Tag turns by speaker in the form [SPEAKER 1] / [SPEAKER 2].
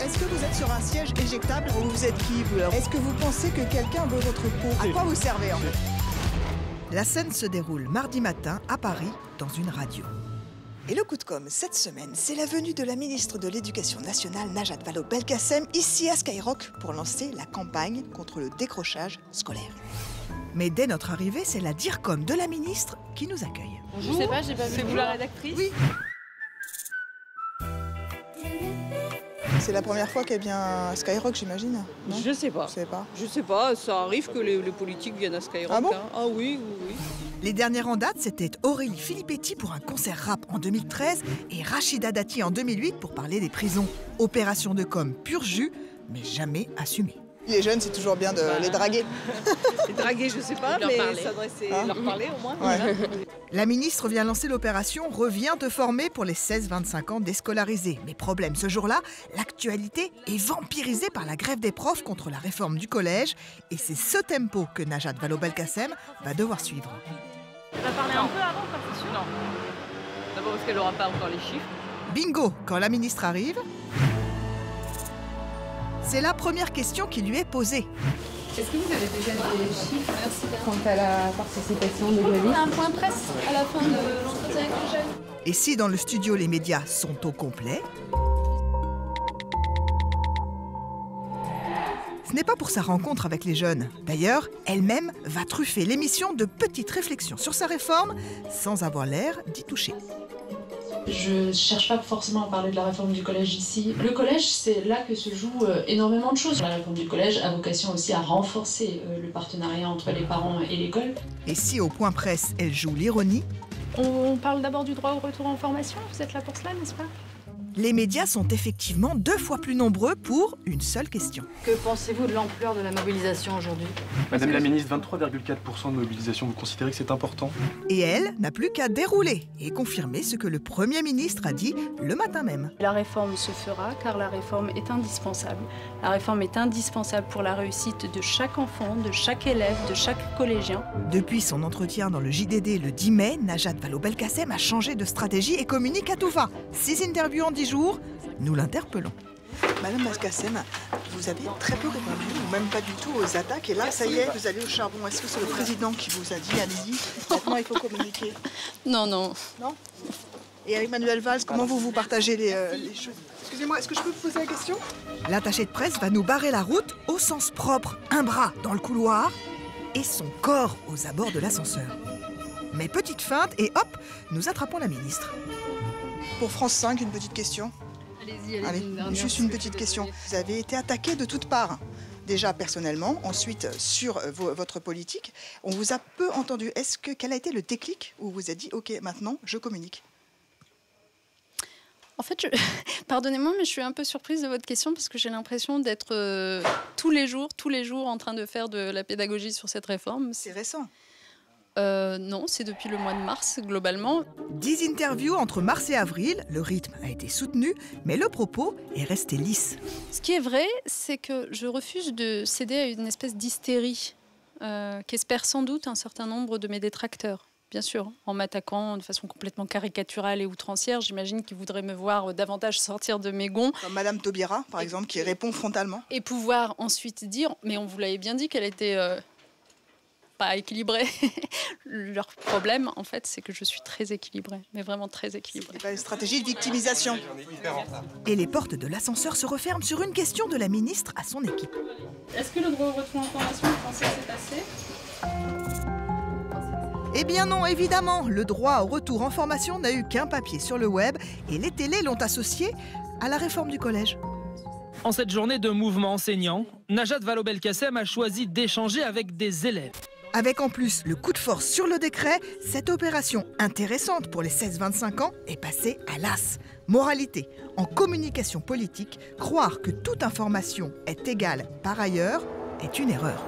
[SPEAKER 1] est-ce que vous êtes sur un siège éjectable ou vous êtes qui, vous? Est-ce que vous pensez que quelqu'un veut votre peau? À quoi vous servez, en fait? La scène se déroule mardi matin à Paris, dans une radio. Et le coup de com' cette semaine, c'est la venue de la ministre de l'Éducation nationale, Najat Vallaud-Belkacem, ici à Skyrock, pour lancer la campagne contre le décrochage scolaire. Mais dès notre arrivée, c'est la DIRCOM de la ministre qui nous accueille.
[SPEAKER 2] Bonjour. Je sais pas, j'ai pas vu. C'est vous la rédactrice?
[SPEAKER 1] Oui. C'est la première fois qu'elle vient à Skyrock, j'imagine?
[SPEAKER 2] Je sais pas.
[SPEAKER 1] Je sais pas.
[SPEAKER 2] Je sais pas, ça arrive que les politiques viennent à Skyrock.
[SPEAKER 1] Ah bon?
[SPEAKER 2] Ah oui.
[SPEAKER 1] Les dernières en date, c'était Aurélie Filippetti pour un concert rap en 2013 et Rachida Dati en 2008 pour parler des prisons. Opération de com' pur jus, mais jamais assumée. Les jeunes, c'est toujours bien de les draguer.
[SPEAKER 2] Les draguer, je sais pas, mais s'adresser, leur parler au moins.
[SPEAKER 1] Ouais. La ministre vient lancer l'opération « Reviens te former » pour les 16-25 ans déscolarisés. Mais problème, ce jour-là, l'actualité est vampirisée par la grève des profs contre la réforme du collège. Et c'est ce tempo que Najat Vallaud-Belkacem va devoir suivre.
[SPEAKER 2] Elle va parler un peu avant, comme c'est sûr? Non. D'abord parce qu'elle n'aura pas encore les chiffres.
[SPEAKER 1] Bingo, quand la ministre arrive, c'est la première question qui lui est posée.
[SPEAKER 3] Est-ce que vous avez déjà des chiffres quant à la participation de grévistes?
[SPEAKER 4] Un point presse à la fin de l'entretien avec les jeunes.
[SPEAKER 1] Et si dans le studio les médias sont au complet, ce n'est pas pour sa rencontre avec les jeunes. D'ailleurs, elle-même va truffer l'émission de petites réflexions sur sa réforme sans avoir l'air d'y toucher.
[SPEAKER 5] Je ne cherche pas forcément à parler de la réforme du collège ici. Le collège, c'est là que se jouent énormément de choses. La réforme du collège a vocation aussi à renforcer le partenariat entre les parents et l'école.
[SPEAKER 1] Et si au point presse, elle joue l'ironie,
[SPEAKER 4] On parle d'abord du droit au retour en formation. Vous êtes là pour cela, n'est-ce pas?
[SPEAKER 1] les médias sont effectivement 2 fois plus nombreux pour une seule question.
[SPEAKER 6] Que pensez-vous de l'ampleur de la mobilisation aujourd'hui?
[SPEAKER 7] Madame la ministre, 23,4% de mobilisation, vous considérez que c'est important?
[SPEAKER 1] Et elle n'a plus qu'à dérouler et confirmer ce que le Premier ministre a dit le matin même.
[SPEAKER 4] La réforme se fera car la réforme est indispensable. La réforme est indispensable pour la réussite de chaque enfant, de chaque élève, de chaque collégien.
[SPEAKER 1] Depuis son entretien dans le JDD le 10 mai, Najat Vallaud-Belkacem a changé de stratégie et communique à tout va. 6 interviews en 10 jours, nous l'interpellons. Madame Belkacem, vous avez très peu répondu, ou même pas du tout, aux attaques. Et là, ça y est, vous allez au charbon. Est-ce que c'est le président qui vous a dit, allez-y, maintenant il faut communiquer?
[SPEAKER 4] Non.
[SPEAKER 1] Non? Et avec Manuel Valls, comment vous partagez les choses? Excusez-moi, est-ce que je peux vous poser la question? L'attaché de presse va nous barrer la route au sens propre. Un bras dans le couloir et son corps aux abords de l'ascenseur. Mais petite feinte et hop, nous attrapons la ministre. Pour France 5, une petite question. Allez, juste une petite question. Vous avez été attaqué de toutes parts. Déjà personnellement, ensuite sur votre politique. On vous a peu entendu. Quel a été le déclic où vous vous êtes dit « Ok, maintenant, je communique » ?
[SPEAKER 4] En fait, pardonnez-moi, mais je suis un peu surprise de votre question parce que j'ai l'impression d'être tous les jours en train de faire de la pédagogie sur cette réforme.
[SPEAKER 1] C'est récent.
[SPEAKER 4] Non, c'est depuis le mois de mars, globalement.
[SPEAKER 1] 10 interviews entre mars et avril, le rythme a été soutenu, mais le propos est resté lisse.
[SPEAKER 4] Ce qui est vrai, c'est que je refuse de céder à une espèce d'hystérie qu'espèrent sans doute un certain nombre de mes détracteurs. Bien sûr, en m'attaquant de façon complètement caricaturale et outrancière, j'imagine qu'ils voudraient me voir davantage sortir de mes gonds.
[SPEAKER 1] Comme Madame Taubira, par exemple, qui répond frontalement.
[SPEAKER 4] Et pouvoir ensuite dire, mais on vous l'avait bien dit qu'elle était... pas équilibrée. Leur problème, en fait, c'est que je suis très équilibrée, mais vraiment très équilibrée.
[SPEAKER 1] C'est pas une stratégie de victimisation. Et les portes de l'ascenseur se referment sur une question de la ministre à son équipe.
[SPEAKER 4] Est-ce que le droit au retour en formation, vous pensez que c'est passé?
[SPEAKER 1] Eh bien non, évidemment, le droit au retour en formation n'a eu qu'un papier sur le web et les télés l'ont associé à la réforme du collège.
[SPEAKER 8] En cette journée de mouvement enseignant, Najat Vallaud-Belkacem a choisi d'échanger avec des élèves.
[SPEAKER 1] Avec en plus le coup de force sur le décret, cette opération intéressante pour les 16-25 ans est passée à l'as. Moralité, en communication politique, croire que toute information est égale par ailleurs est une erreur.